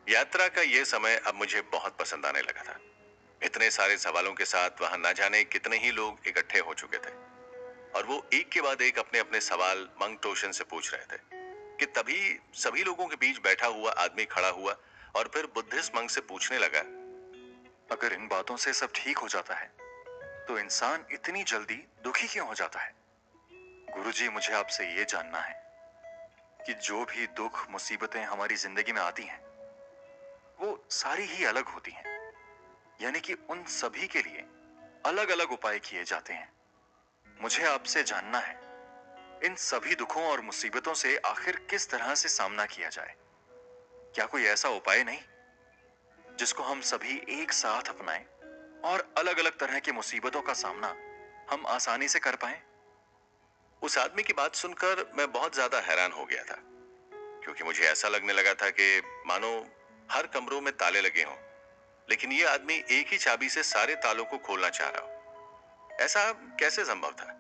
यात्रा का ये समय अब मुझे बहुत पसंद आने लगा था। इतने सारे सवालों के साथ वहां न जाने कितने ही लोग इकट्ठे हो चुके थे और वो एक के बाद एक अपने अपने सवाल मंग टोशन से पूछ रहे थे कि तभी सभी लोगों के बीच बैठा हुआ आदमी खड़ा हुआ और फिर बुद्धिस्ट मंग से पूछने लगा। अगर इन बातों से सब ठीक हो जाता है तो इंसान इतनी जल्दी दुखी क्यों हो जाता है? गुरुजी, मुझे आपसे ये जानना है कि जो भी दुख मुसीबतें हमारी जिंदगी में आती हैं वो सारी ही अलग होती हैं, यानी कि उन सभी के लिए अलग अलग उपाय किए जाते हैं। मुझे आपसे जानना है इन सभी दुखों और मुसीबतों से आखिर किस तरह से सामना किया जाए। क्या कोई ऐसा उपाय नहीं जिसको हम सभी एक साथ अपनाएं और अलग अलग तरह की मुसीबतों का सामना हम आसानी से कर पाएं? उस आदमी की बात सुनकर मैं बहुत ज्यादा हैरान हो गया था, क्योंकि मुझे ऐसा लगने लगा था कि मानो हर कमरों में ताले लगे हों, लेकिन ये आदमी एक ही चाबी से सारे तालों को खोलना चाह रहा हो। ऐसा कैसे संभव था?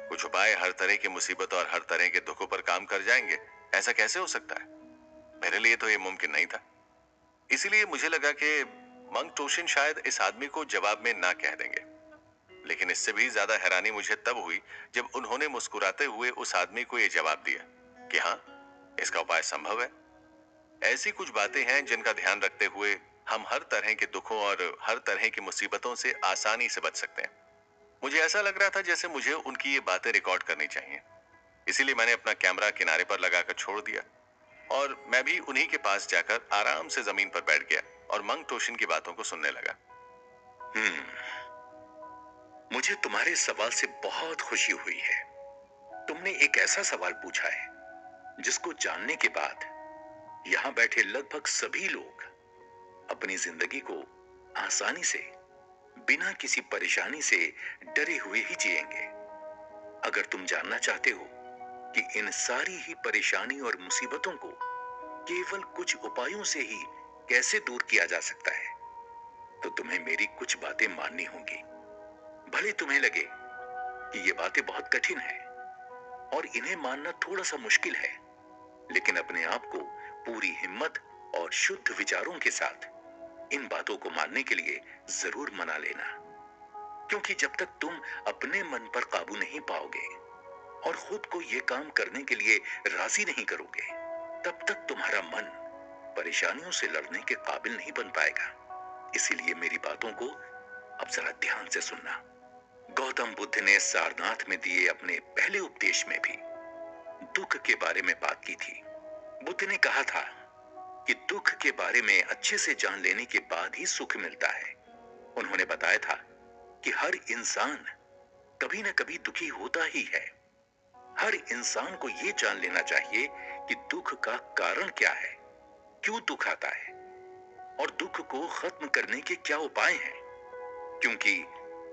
कुछ उपाय हर तरह की मुसीबत और हर तरह के दुखों पर काम कर जाएंगे, ऐसा कैसे हो सकता है? मेरे लिए तो ये मुमकिन नहीं था। इसीलिए मुझे लगा कि मंग टोशिन शायद इस आदमी को जवाब में ना कह देंगे। लेकिन इससे भी ज्यादा हैरानी मुझे तब हुई जब उन्होंने मुस्कुराते हुए उस आदमी को यह जवाब दिया कि हाँ, इसका उपाय संभव है। ऐसी कुछ बातें हैं जिनका ध्यान रखते हुए हम हर तरह के दुखों और हर तरह की मुसीबतों से आसानी से बच सकते हैं। मुझे ऐसा लग रहा था जैसे मुझे उनकी ये बातें रिकॉर्ड करनी चाहिए। इसीलिए मैंने अपना कैमरा किनारे पर लगाकर छोड़ दिया और मैं भी उन्हीं के पास जाकर आराम से जमीन पर बैठ गया और मंग टोशिन की बातों को सुनने लगा। मुझे तुम्हारे सवाल से बहुत खुशी हुई है। तुमने एक ऐसा सवाल पूछा है जिसको जानने के बाद यहां बैठे लगभग सभी लोग अपनी जिंदगी को आसानी से, बिना किसी परेशानी से डरे हुए ही जिएंगे। अगर तुम जानना चाहते हो कि इन सारी ही परेशानी और मुसीबतों को केवल कुछ उपायों से ही कैसे दूर किया जा सकता है, तो तुम्हें मेरी कुछ बातें माननी होंगी। भले तुम्हें लगे कि ये बातें बहुत कठिन है और इन्हें मानना थोड़ा सा मुश्किल है, लेकिन अपने आप को पूरी हिम्मत और शुद्ध विचारों के साथ इन बातों को मानने के लिए जरूर मना लेना। क्योंकि जब तक तुम अपने मन पर काबू नहीं पाओगे और खुद को यह काम करने के लिए राजी नहीं करोगे, तब तक तुम्हारा मन परेशानियों से लड़ने के काबिल नहीं बन पाएगा। इसीलिए मेरी बातों को अब जरा ध्यान से सुनना। गौतम बुद्ध ने सारनाथ में दिए अपने पहले उपदेश में भी दुख के बारे में बात की थी। बुद्ध ने कहा था कि दुख के बारे में अच्छे से जान लेने के बाद ही सुख मिलता है। उन्होंने बताया था कि हर इंसान कभी न कभी दुखी होता ही है। हर इंसान को यह जान लेना चाहिए कि दुख का कारण क्या है, क्यों दुख आता है और दुख को खत्म करने के क्या उपाय हैं। क्योंकि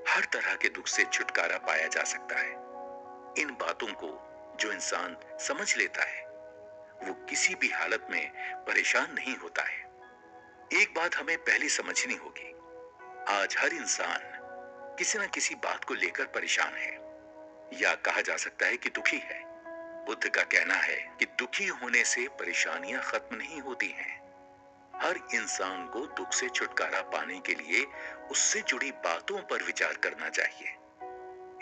हर तरह के दुख से छुटकारा पाया जा सकता है। इन बातों को जो इंसान समझ लेता है वो किसी भी हालत में परेशान नहीं होता है। एक बात हमें पहले समझनी होगी, आज हर इंसान किसी न किसी बात को लेकर परेशान है, या कहा जा सकता है कि दुखी है। बुद्ध का कहना है कि दुखी होने से परेशानियां खत्म नहीं होती हैं। हर इंसान को दुख से छुटकारा पाने के लिए उससे जुड़ी बातों पर विचार करना चाहिए।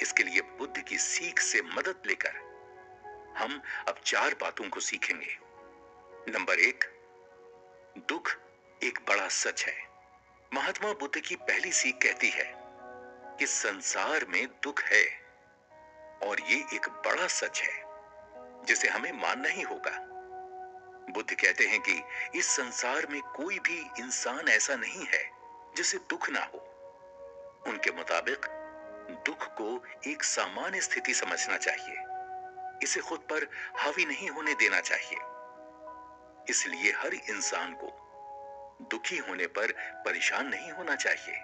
इसके लिए बुद्ध की सीख से मदद लेकर हम अब 4 बातों को सीखेंगे। नंबर 1, दुख एक बड़ा सच है। महात्मा बुद्ध की पहली सीख कहती है कि संसार में दुख है और ये एक बड़ा सच है जिसे हमें मानना ही होगा। बुद्ध कहते हैं कि इस संसार में कोई भी इंसान ऐसा नहीं है जिसे दुख ना हो। उनके मुताबिक दुख को एक सामान्य स्थिति समझना चाहिए, इसे खुद पर हावी नहीं होने देना चाहिए। इसलिए हर इंसान को दुखी होने पर परेशान नहीं होना चाहिए,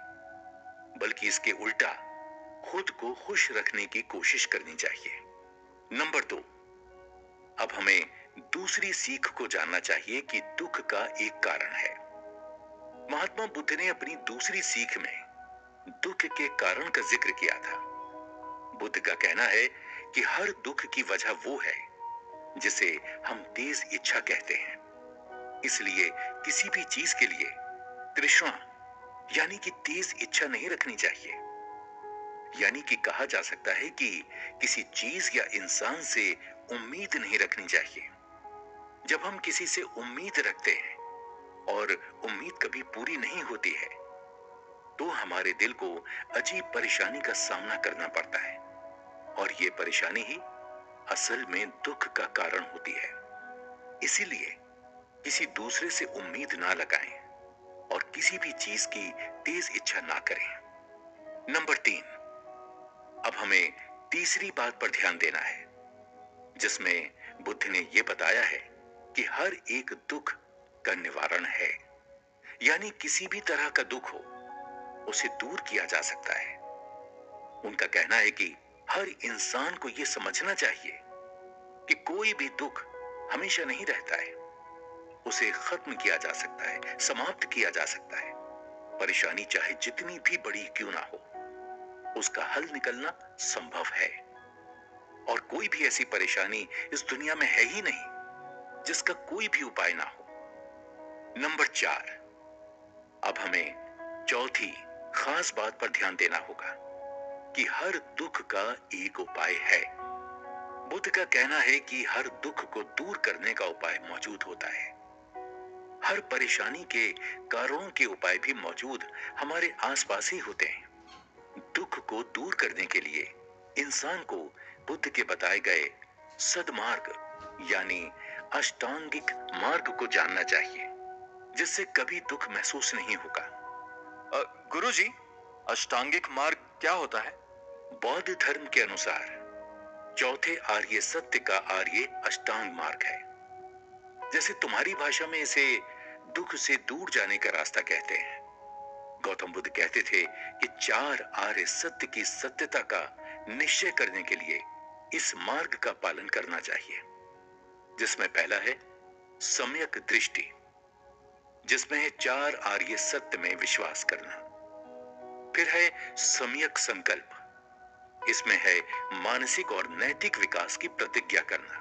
बल्कि इसके उल्टा खुद को खुश रखने की कोशिश करनी चाहिए। नंबर 2, अब हमें दूसरी सीख को जानना चाहिए कि दुख का एक कारण है। महात्मा बुद्ध ने अपनी दूसरी सीख में दुख के कारण का जिक्र किया था। बुद्ध का कहना है कि हर दुख की वजह वो है जिसे हम तेज इच्छा कहते हैं। इसलिए किसी भी चीज के लिए तृष्णा यानी कि तेज इच्छा नहीं रखनी चाहिए। यानी कि कहा जा सकता है कि किसी चीज या इंसान से उम्मीद नहीं रखनी चाहिए। जब हम किसी से उम्मीद रखते हैं और उम्मीद कभी पूरी नहीं होती है, तो हमारे दिल को अजीब परेशानी का सामना करना पड़ता है, और ये परेशानी ही असल में दुख का कारण होती है। इसीलिए किसी दूसरे से उम्मीद ना लगाएं और किसी भी चीज की तेज इच्छा ना करें। नंबर 3, अब हमें तीसरी बात पर ध्यान देना है, जिसमें बुद्ध ने यह बताया है कि हर एक दुख का निवारण है। यानी किसी भी तरह का दुख हो, उसे दूर किया जा सकता है। उनका कहना है कि हर इंसान को यह समझना चाहिए कि कोई भी दुख हमेशा नहीं रहता है, उसे खत्म किया जा सकता है, समाप्त किया जा सकता है। परेशानी चाहे जितनी भी बड़ी क्यों ना हो, उसका हल निकलना संभव है, और कोई भी ऐसी परेशानी इस दुनिया में है ही नहीं जिसका कोई भी उपाय ना हो। नंबर 4, अब हमें चौथी खास बात पर ध्यान देना होगा कि हर दुख का एक उपाय है। बुद्ध का कहना है कि हर दुख को दूर करने का उपाय मौजूद होता है। हर परेशानी के कारणों के उपाय भी मौजूद हमारे आसपास ही होते हैं। दुख को दूर करने के लिए इंसान को बुद्ध के बताए गए सद्मार्ग यानी अष्टांगिक मार्ग को जानना चाहिए, जिससे कभी दुख महसूस नहीं होगा। गुरुजी, अष्टांगिक मार्ग क्या होता है? बौद्ध धर्म के अनुसार चौथे आर्य सत्य का आर्य अष्टांग मार्ग है। जैसे तुम्हारी भाषा में इसे दुख से दूर जाने का रास्ता कहते हैं, गौतम बुद्ध कहते थे कि 4 आर्य सत्य की सत्यता का निश्चय करने के लिए इस मार्ग का पालन करना चाहिए, जिसमें पहला है सम्यक दृष्टि, जिसमें है 4 आर्य सत्य में विश्वास करना। फिर है सम्यक संकल्प, इसमें है मानसिक और नैतिक विकास की प्रतिज्ञा करना।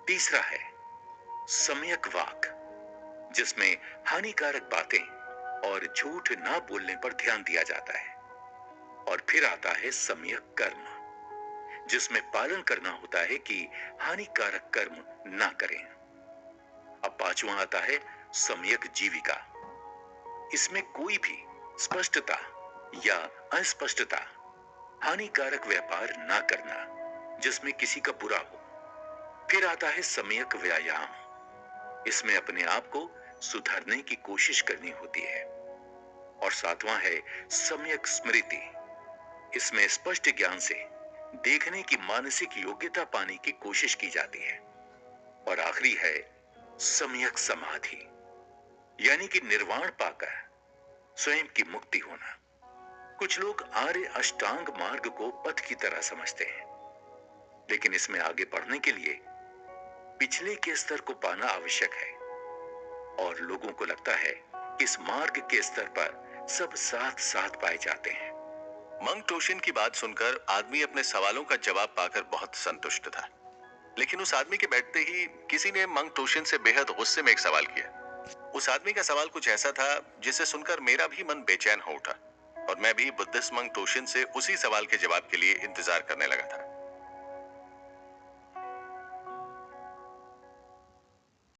तीसरा है सम्यक वाक, जिसमें हानिकारक बातें और झूठ ना बोलने पर ध्यान दिया जाता है। और फिर आता है सम्यक कर्म, जिसमें पालन करना होता है कि हानिकारक कर्म ना करें। अब पांचवा आता है सम्यक जीविका। इसमें कोई भी स्पष्टता या अस्पष्टता, हानिकारक व्यापार ना करना जिसमें किसी का बुरा हो। फिर आता है सम्यक व्यायाम, इसमें अपने आप को सुधारने की कोशिश करनी होती है। और सातवां है सम्यक स्मृति, इसमें स्पष्ट ज्ञान से देखने की मानसिक योग्यता पाने की कोशिश की जाती है। और आखिरी है सम्यक समाधि, यानी कि निर्वाण पाकर स्वयं की मुक्ति होना। कुछ लोग आर्य अष्टांग मार्ग को पथ की तरह समझते हैं, लेकिन इसमें आगे बढ़ने के लिए पिछले के स्तर को पाना आवश्यक है। और लोगों को लगता है कि इस मार्ग के स्तर पर सब साथ साथ पाए जाते हैं। मंग टोशिन की बात सुनकर आदमी अपने सवालों का जवाब पाकर बहुत संतुष्ट था, लेकिन उस आदमी के बैठते ही किसी ने मंग टोशिन से बेहद गुस्से में एक सवाल किया। उस आदमी का सवाल कुछ ऐसा था जिसे सुनकर मेरा भी मन बेचैन हो उठा, और मैं भी बुद्धिस्ट मंग टोशिन से उसी सवाल के जवाब के लिए इंतजार करने लगा था।